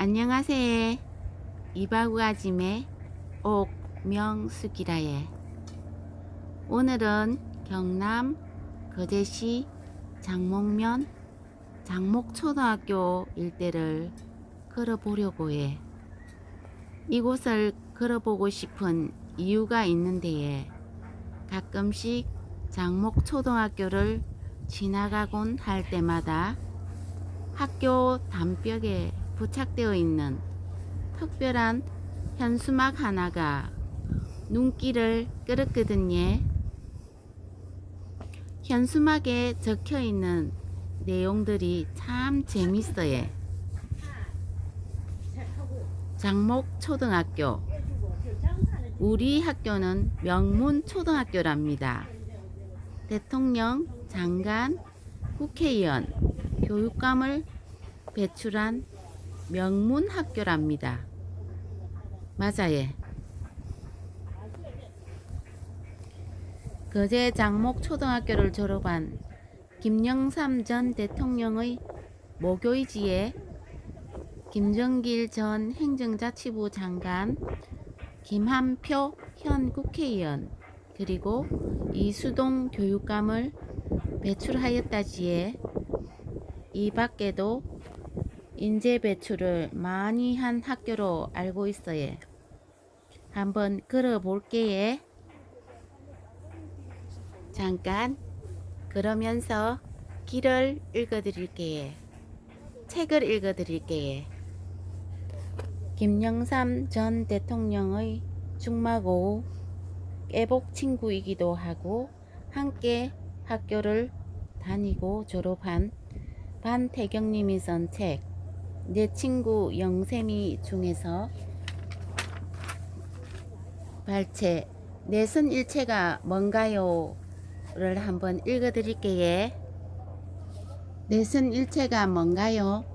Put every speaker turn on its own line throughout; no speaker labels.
안녕하세요. 이바구아짐의 옥명숙이라예. 오늘은 경남 거제시 장목면 장목초등학교 일대를 걸어보려고 해. 이곳을 걸어보고 싶은 이유가 있는데 가끔씩 장목초등학교를 지나가곤 할 때마다 학교 담벽에 부착되어 있는 특별한 현수막 하나가 눈길을 끌었거든요. 현수막에 적혀 있는 내용들이 참 재밌어요. 장목초등학교. 우리 학교는 명문초등학교랍니다. 대통령, 장관, 국회의원, 교육감을 배출한 명문학교랍니다. 맞아요. 거제 장목초등학교를 졸업한 김영삼 전 대통령의 모교이지에 김정길 전 행정자치부 장관, 김한표 현 국회의원, 그리고 이수동 교육감을 배출하였다지에 이 밖에도 인재 배출을 많이 한 학교로 알고 있어요. 한번 걸어볼게요. 잠깐 그러면서 길을 읽어드릴게요. 책을 읽어드릴게요. 김영삼 전 대통령의 중마고 깨복 친구이기도 하고 함께 학교를 다니고 졸업한 반태경님이 쓴 책 내 친구 영샘이 중에서 발췌 내선 일체가 뭔가요? 를 한번 읽어드릴게요. 내선 일체가 뭔가요?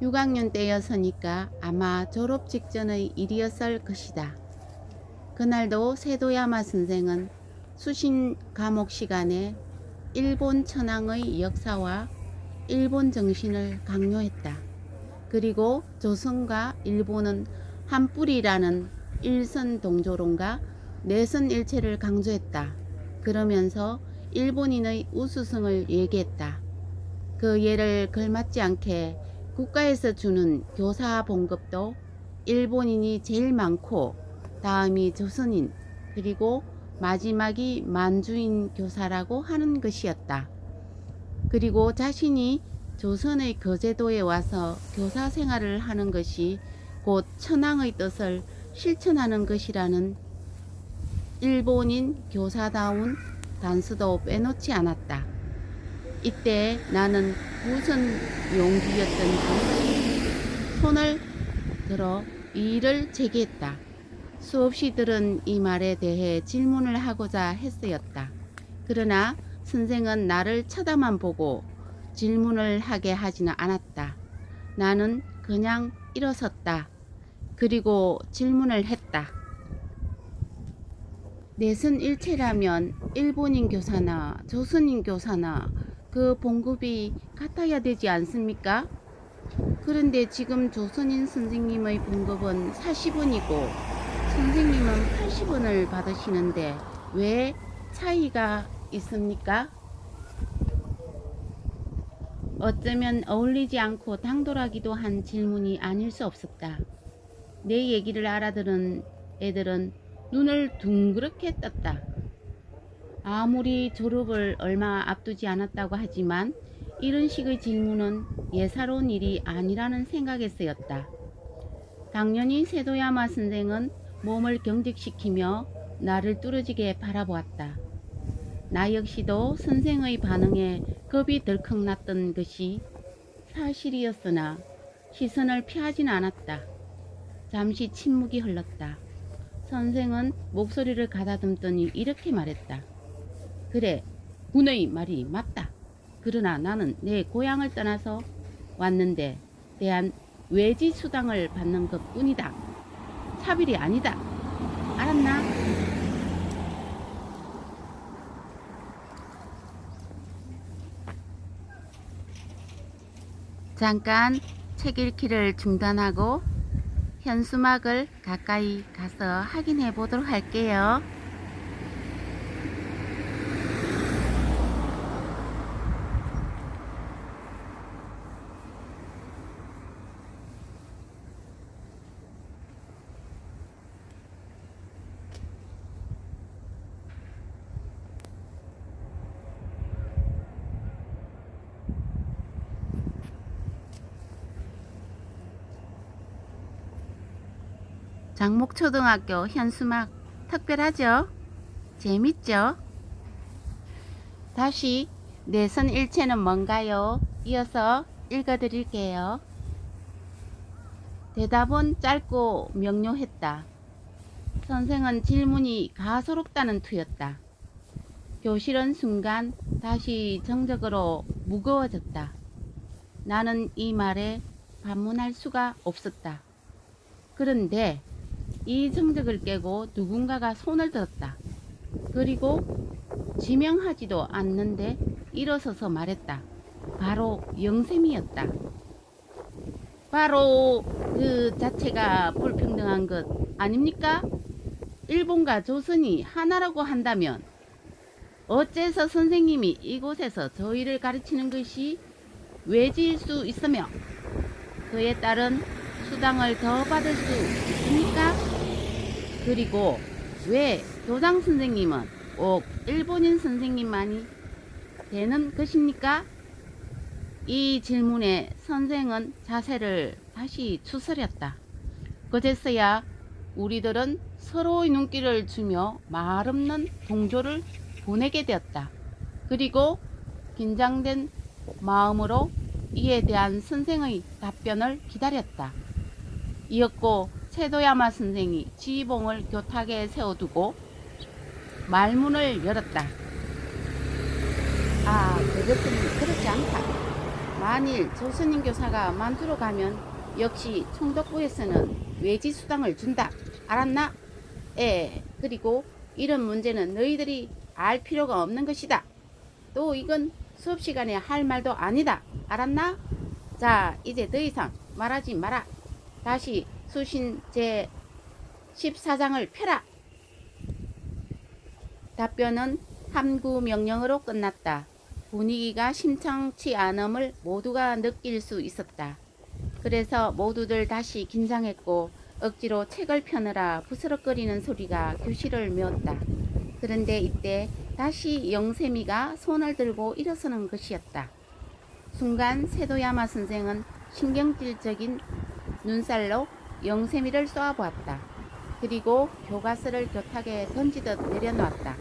6학년 때였으니까 아마 졸업 직전의 일이었을 것이다. 그날도 세도야마 선생은 수신 과목 시간에 일본 천황의 역사와 일본 정신을 강요했다. 그리고 조선과 일본은 한 뿌리라는 일선 동조론과 내선 일체를 강조했다. 그러면서 일본인의 우수성을 얘기했다. 그 예를 걸맞지 않게 국가에서 주는 교사 봉급도 일본인이 제일 많고 다음이 조선인 그리고 마지막이 만주인 교사라고 하는 것이었다. 그리고 자신이 조선의 거제도에 와서 교사 생활을 하는 것이 곧 천황의 뜻을 실천하는 것이라는 일본인 교사다운 단서도 빼놓지 않았다. 이때 나는 무슨 용기였던지 손을 들어 이의를 제기했다. 수없이 들은 이 말에 대해 질문을 하고자 했으였다. 그러나 선생은 나를 쳐다만 보고 질문을 하게 하지는 않았다. 나는 그냥 일어섰다. 그리고 질문을 했다. 내선 일체라면 일본인 교사나 조선인 교사나 그 봉급이 같아야 되지 않습니까? 그런데 지금 조선인 선생님의 봉급은 40원이고 선생님은 80원을 받으시는데 왜 차이가 있습니까? 어쩌면 어울리지 않고 당돌하기도 한 질문이 아닐 수 없었다. 내 얘기를 알아들은 애들은 눈을 둥그렇게 떴다. 아무리 졸업을 얼마 앞두지 않았다고 하지만 이런 식의 질문은 예사로운 일이 아니라는 생각에 쓰였다. 당연히 세도야마 선생은 몸을 경직시키며 나를 뚫어지게 바라보았다. 나 역시도 선생의 반응에 겁이 덜컥 났던 것이 사실이었으나 시선을 피하지는 않았다. 잠시 침묵이 흘렀다. 선생은 목소리를 가다듬더니 이렇게 말했다. 그래, 군의 말이 맞다. 그러나 나는 내 고향을 떠나서 왔는데 대한 외지 수당을 받는 것 뿐이다. 차별이 아니다. 알았나? 잠깐 책 읽기를 중단하고 현수막을 가까이 가서 확인해 보도록 할게요. 장목초등학교 현수막 특별하죠? 재밌죠? 다시 내선 일체는 뭔가요? 이어서 읽어드릴게요. 대답은 짧고 명료했다. 선생은 질문이 가소롭다는 투였다. 교실은 순간 다시 정적으로 무거워졌다. 나는 이 말에 반문할 수가 없었다. 그런데 이 정적을 깨고 누군가가 손을 들었다. 그리고 지명하지도 않는데 일어서서 말했다. 바로 영쌤이었다. 바로 그 자체가 불평등한 것 아닙니까? 일본과 조선이 하나라고 한다면 어째서 선생님이 이곳에서 저희를 가르치는 것이 외지일 수 있으며 그에 따른 수당을 더 받을 수 있습니까? 그리고 왜 교장 선생님은 꼭 일본인 선생님만이 되는 것입니까? 이 질문에 선생은 자세를 다시 추스렸다. 그제서야 우리들은 서로의 눈길을 주며 말없는 동조를 보내게 되었다. 그리고 긴장된 마음으로 이에 대한 선생의 답변을 기다렸다. 이었고 세도야마 선생이 지휘봉을 교탁에 세워두고 말문을 열었다. 그것은 그렇지 않다. 만일 조선인 교사가 만주로 가면 역시 총독부에서는 외지수당을 준다. 알았나? 그리고 이런 문제는 너희들이 알 필요가 없는 것이다. 또 이건 수업시간에 할 말도 아니다. 알았나? 자, 이제 더 이상 말하지 마라. 다시 수신 제 14장을 펴라. 답변은 함구 명령으로 끝났다. 분위기가 심상치 않음을 모두가 느낄 수 있었다. 그래서 모두들 다시 긴장했고 억지로 책을 펴느라 부스럭거리는 소리가 교실을 메웠다. 그런데 이때 다시 영세미가 손을 들고 일어서는 것이었다. 순간 세도야마 선생은 신경질적인 눈살로 영세미를 쏘아보았다. 그리고 교과서를 교탁에 던지듯 내려놓았다.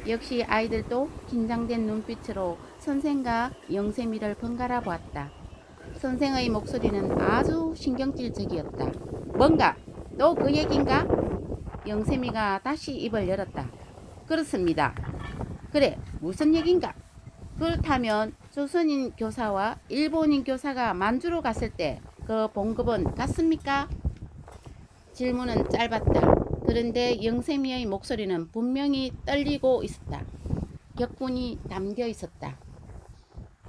역시 아이들도 긴장된 눈빛으로 선생과 영세미를 번갈아 보았다. 선생의 목소리는 아주 신경질적이었다. 뭔가 또 그 얘긴가? 영세미가 다시 입을 열었다. 그렇습니다. 그래, 무슨 얘긴가? 그렇다면 조선인 교사와 일본인 교사가 만주로 갔을 때 그 봉급은 같습니까? 질문은 짧았다. 그런데 영세미의 목소리는 분명히 떨리고 있었다. 격분이 담겨 있었다.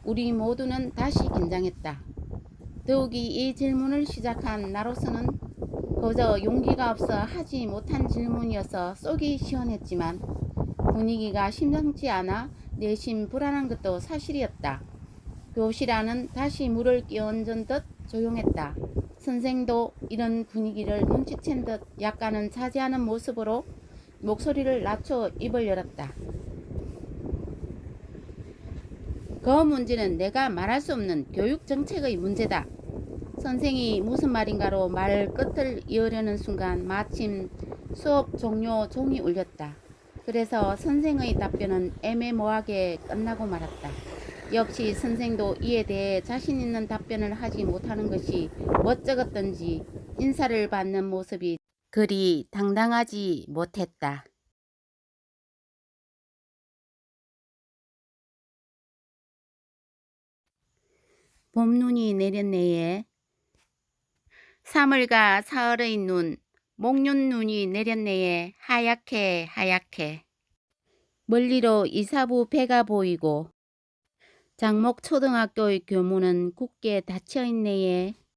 우리 모두는 다시 긴장했다. 더욱이 이 질문을 시작한 나로서는 그저 용기가 없어 하지 못한 질문이어서 쏘기 시원했지만 분위기가 심상치 않아 내심 불안한 것도 사실이었다. 교실 안은 다시 물을 끼얹은 듯 조용했다. 선생도 이런 분위기를 눈치챈 듯 약간은 자제하는 모습으로 목소리를 낮춰 입을 열었다. 그 문제는 내가 말할 수 없는 교육 정책의 문제다. 선생이 무슨 말인가로 말 끝을 이으려는 순간 마침 수업 종료 종이 울렸다. 그래서 선생의 답변은 애매모호하게 끝나고 말았다. 역시 선생도 이에 대해 자신 있는 답변을 하지 못하는 것이 멋쩍었던지 인사를 받는 모습이 그리 당당하지 못했다. 봄눈이 내렸네에. 3월과 사흘의 눈, 목련눈이 내렸네에. 하얗게 하얗게. 멀리로 이사부 배가 보이고 장목초등학교의 교문은 굳게 닫혀있네에.